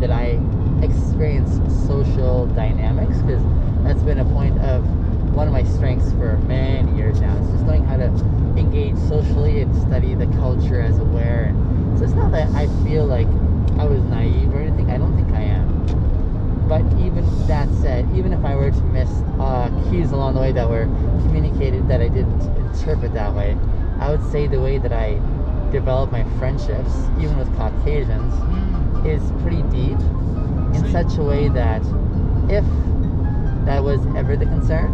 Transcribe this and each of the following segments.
that I experience social dynamics, because that's been a point of one of my strengths for many years now. It's just knowing how to engage socially and study the culture as aware. And so it's not that I feel like I was naive or anything. I don't think I am. But even that said, even if I were to miss cues along the way that were communicated that I didn't interpret that way, I would say the way that I develop my friendships, even with Caucasians, is pretty deep, in such a way that if that was ever the concern,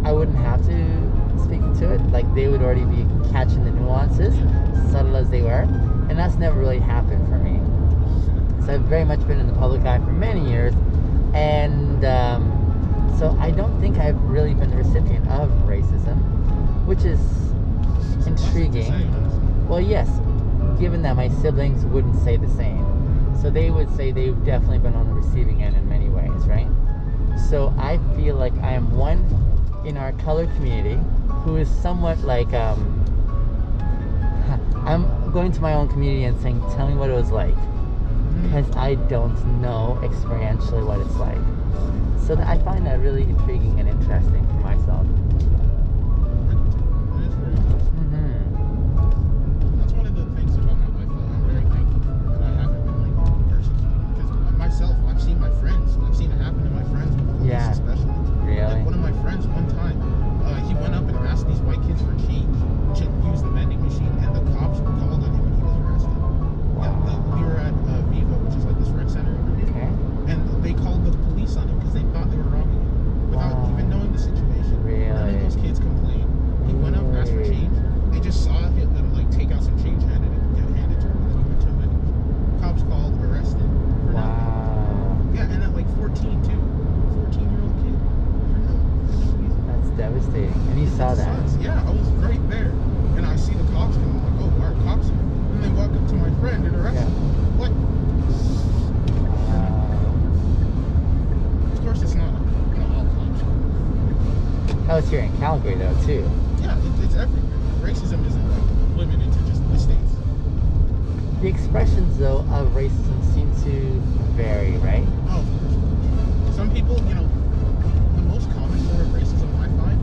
I wouldn't have to speak to it. Like, they would already be catching the nuances, subtle as they were, and that's never really happened for me. So I've very much been in the public eye for many years, and so I don't think I've really been the recipient of racism, which is intriguing. Well, yes, given that my siblings wouldn't say the same. So they would say they've definitely been on the receiving end in many ways, right? So I feel like I am one in our colored community who is somewhat like, I'm going to my own community and saying, tell me what it was like. Because I don't know experientially what it's like. So I find that really intriguing and interesting for myself. It is very interesting. That's one of the things about my life that I'm very thankful for, that I haven't been like persecuted. Because myself, I've seen my friends. I've seen it happen to my friends with police, Yeah. especially. Really? Like one of my friends one time, he went up and asked these white kids for change to use the vending machine, and the cops called on him and he was arrested. We were at Vivo, which is like this rec center over here. Okay. And they called the police on him because they thought they were robbing him without even knowing the situation. Really? None of those kids complained. He went up, asked for change. They just saw him like take out some change, handed to him, and then he went to a vending machine. Cops called, arrested for nothing. Yeah, and at like 14 too. 14-year-old kid for no reason. That's devastating. And you saw that? Yeah, I was right there, and I see the cops come. I'm like, oh, why are cops here? And they walk up to my friend and arrest him. What? Of course, it's not all cops. Oh, it's here in Calgary though too. Yeah, it's everywhere. Racism isn't like limited to just the States. The expressions though of racism seem to vary, right? Oh, of course. Some people, the most common form of racism I find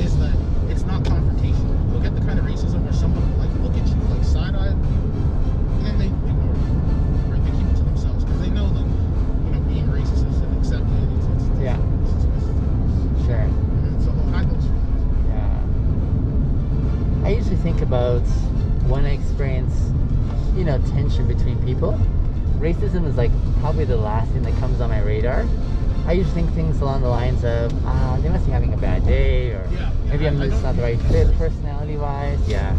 is that it's not confrontational. You'll get the kind of racism where someone will like look at you like side-eye, and then they ignore you, right? They keep it to themselves because they know that being racist isn't accepted. Yeah. Sure. And so they'll hide those feelings. Yeah. I usually think about when I experience, tension between people. Racism is like probably the last thing that comes on my radar. I usually think things along the lines of, they must be having a bad day, or maybe I'm just not the right fit personality-wise. Yeah.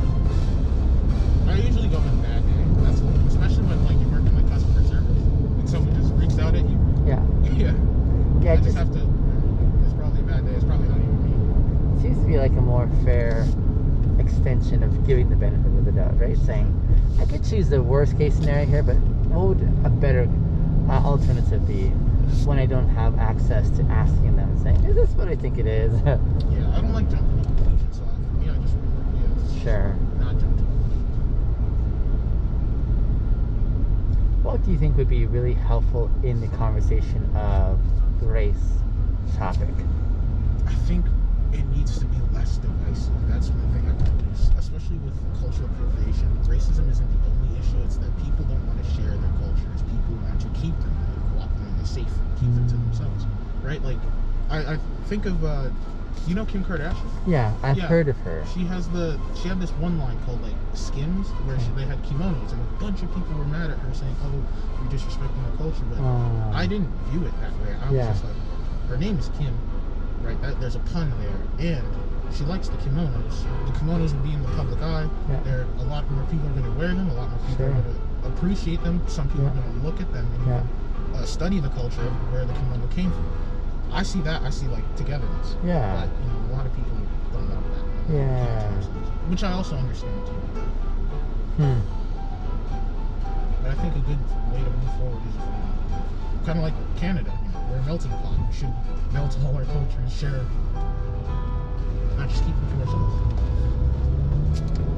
I usually go with bad day. That's especially when like you work in like customer service and someone just reached out at you. Yeah. Yeah. I just have to. It's probably a bad day. It's probably not even me. It seems to be like a more fair extension of giving the benefit of the doubt, right? Saying, I could choose the worst case scenario here, but what would a better alternative be when I don't have access to asking them and saying, is this what I think it is? Yeah, I don't like jumping to conclusions, so for me, I just Sure. not jump to conclusions. What do you think would be really helpful in the conversation of the race topic? I think it needs to be less divisive. That's one thing I've noticed, especially with cultural appropriation. Racism isn't the only issue. It's that people don't want to share their cultures. People want to keep them safe, keep them to themselves, right? Like, I think of, Kim Kardashian? Yeah, I've heard of her. She had this one line called like Skims, where they had kimonos, and a bunch of people were mad at her saying, "Oh, you're disrespecting our culture." But I didn't view it that way. I was just like, her name is Kim, right? There's a pun there, and she likes the kimonos. The kimonos will be in the public eye. There, a lot more people are going to wear them. A lot more people are going to appreciate them. Some people are going to look at them and study the culture of where the kimono came from. I see that. I see like togetherness. Yeah. But a lot of people don't know that. Yeah. Which I also understand too. But I think a good way to move forward is kind of like Canada. We're a melting pot. We should melt all our cultures, share, not just keep them to ourselves.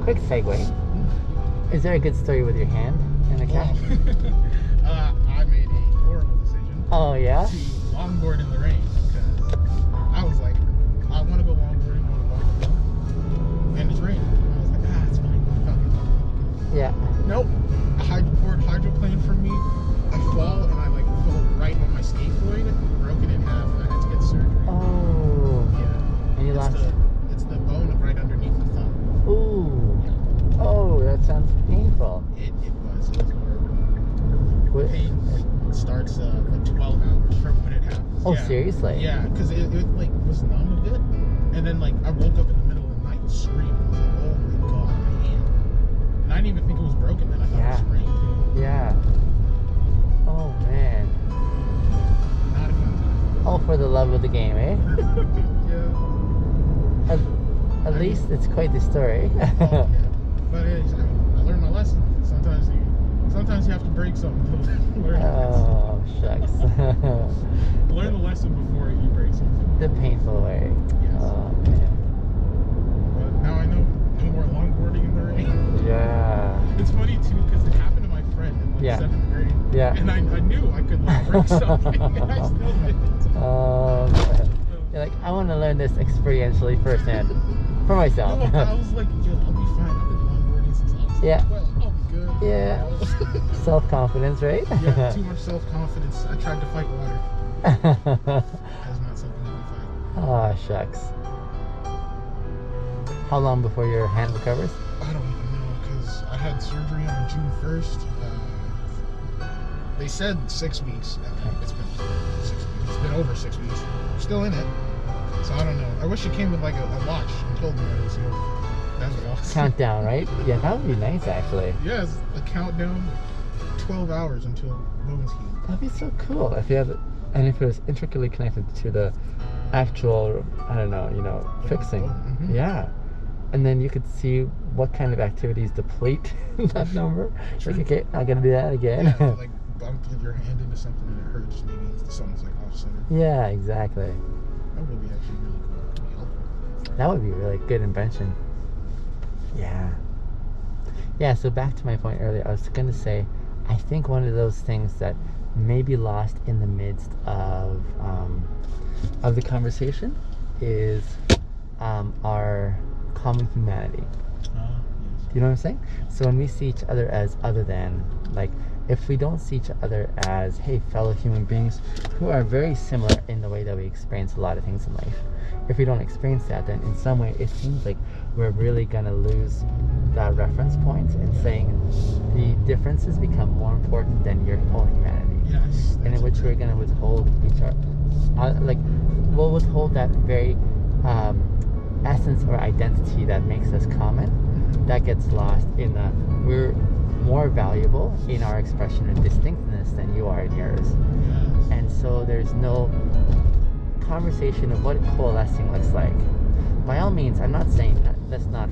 Quick segue. Is there a good story with your hand in the cat? I made a Yeah? to longboard in the rain because I was like, I want to go longboarding, I want to walk around, and it's raining. And I was like, it's fine. Yeah. Nope. A hydroplane for me. I fall and I like fell right on my scaphoid, broke it in half, and I had to get surgery. Oh. Yeah. And you lost. It's the bone right underneath the thumb. Ooh. Yeah. Oh, that sounds painful. It was horrible. What? Pain like starts like 12 hours from when it happens. Oh, yeah. seriously? Yeah, because it like was numb a bit, and then like I woke up in the middle of the night screaming. I was like, oh my god, my hand. And I didn't even think it was broken then. I thought it was sprained too. Yeah. Oh man. Not a fun time. All for the love of the game, eh? Yeah. At least it's quite the story. Oh, yeah. But I learned my lesson. Sometimes you have to break something to learn. Oh, shucks. Learn the lesson before you break something. The painful way. Yes. Oh man. But now I know no more longboarding in the rain. Yeah. It's funny too because it happened to my friend in like 7th grade. Yeah. And I knew I could like break something, and I still didn't. You're like, I want to learn this experientially firsthand for myself. No, I was like, yo, I'll be fine. I've been longboarding since I was Yeah. 12. I'll be good. Yeah. Self-confidence, right? Yeah, too much self-confidence. I tried to fight water. That's not something I can fight. Oh, shucks. How long before your hand recovers? I don't even know because I had surgery on June 1st. They said 6 weeks. It's been 6 weeks. It's been over 6 weeks. I'm still in it. So I don't know. I wish it came with like a watch and told me I was over. That's what else. Countdown, right? Yeah, that would be nice actually. Yeah, it's a countdown. 12 hours until bones heal. That'd be so cool if you had, and if it was intricately connected to the actual, I don't know, fixing. Mm-hmm. Yeah. And then you could see what kind of activities deplete that number. True. Like, okay, not gonna do that again. Yeah, like bump your hand into something and it hurts. Maybe something's like off-center. Yeah, exactly. That would be actually really cool. That'd be helpful. That would be a really good invention. Yeah. Yeah, so back to my point earlier, I was gonna say, I think one of those things that may be lost in the midst of the conversation is our common humanity. Yes. You know what I'm saying? So when we see each other as other than, like, if we don't see each other as, hey, fellow human beings who are very similar in the way that we experience a lot of things in life, if we don't experience that, then in some way it seems like we're really gonna lose that reference point and saying the differences become more important than your own humanity. Yes. And in which we're gonna withhold each other, we'll withhold that very essence or identity that makes us common. That gets lost in the, we're more valuable in our expression of distinctness than you are in yours. Yes. And so there's no conversation of what coalescing looks like. By all means, I'm not saying that let's not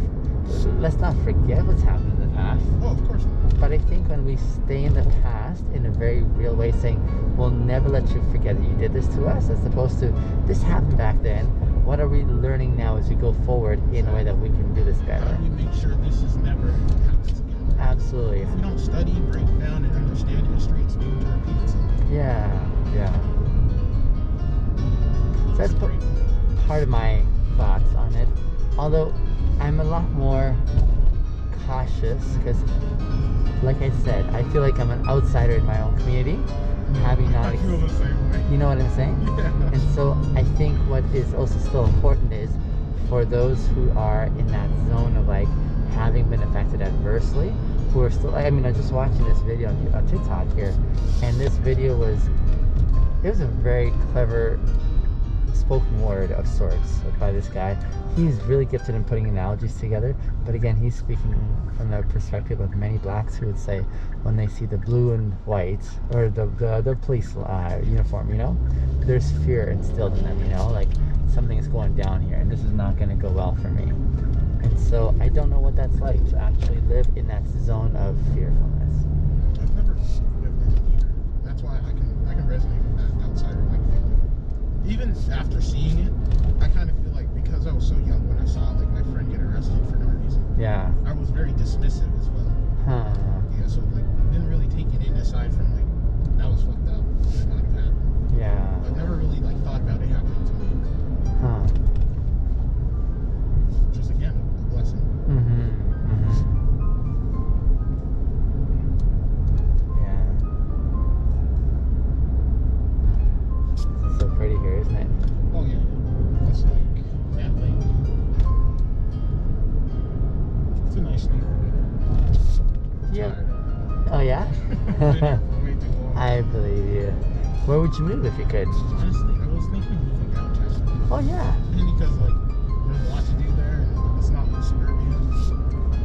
forget what's happened in the past. Oh, of course not. But I think when we stay in the past in a very real way, saying we'll never let you forget that you did this to us, as opposed to this happened back then, what are we learning now as we go forward in a way that we can do this better? How do we make sure this is never happens again? Absolutely. If we don't study, break down, and understand history, it's doomed to repeat itself. Yeah. So that's part of my thoughts on it. Although I'm a lot more cautious because, like I said, I feel like I'm an outsider in my own community, having not. I feel the same way. You know what I'm saying? Yeah. And so I think what is also still important is for those who are in that zone of like having been affected adversely, who are still. I mean, I was just watching this video on TikTok here, and this video was a very clever spoken word of sorts by this guy. He's really gifted in putting analogies together, but again, he's speaking from the perspective of many blacks who would say when they see the blue and white or the police uniform, there's fear instilled in them, like something is going down here and this is not going to go well for me. And so I don't know what that's like to actually live in that zone of fearfulness. I've never lived in it either. That's why I can resonate with that outsider like feeling. Even after seeing it, I kind of feel like because I was so young when I saw like my friend get arrested for no reason. Yeah. I was very dismissive as well. Huh. Yeah, so like didn't really take it in aside from like that was fucked up. That might have happened. Yeah. believe you. Where would you move if you could? Honestly, I was thinking of moving downtown. Oh yeah. Mainly because like there's a lot to do there, and it's not suburbia.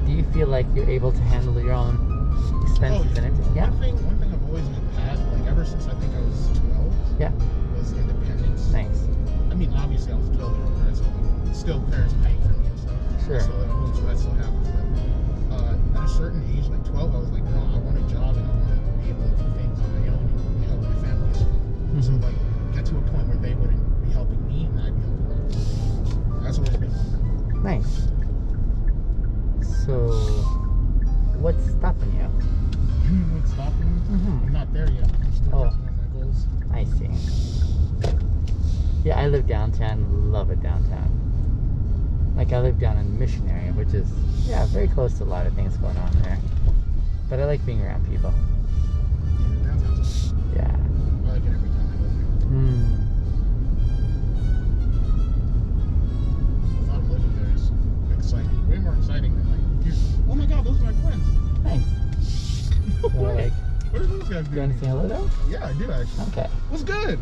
Do you feel like you're able to handle your own expenses and everything? Yeah. One thing I've always had, like ever since I think I was 12, Yeah. was independence. Nice. I mean, obviously I was 12 year old parents, so still parents paying for me and stuff. Sure. So like, I hope that still happens. But at a certain age, like 12, I was like, no, I want a job and I want to be able to do things on my own and help my family as well. Mm-hmm. So like, get to a point where they wouldn't be helping me and I'd be helping them. That's always been my goal. Nice. So, what's stopping you? What's stopping me? Mm-hmm. I'm not there yet. I'm still working on my goals. I see. Yeah, I live downtown. Love it downtown. Like I live down in Mission area, which is very close to a lot of things going on there. But I like being around people. Yeah, downtown's awesome. Yeah. I like it every time I go there. The thought of living there is exciting. Way more exciting than like, here. Oh my god, those are my friends. Nice. What? Like, What are those guys do you want doing? to say hello though? Yeah, I do actually. Okay. What's good?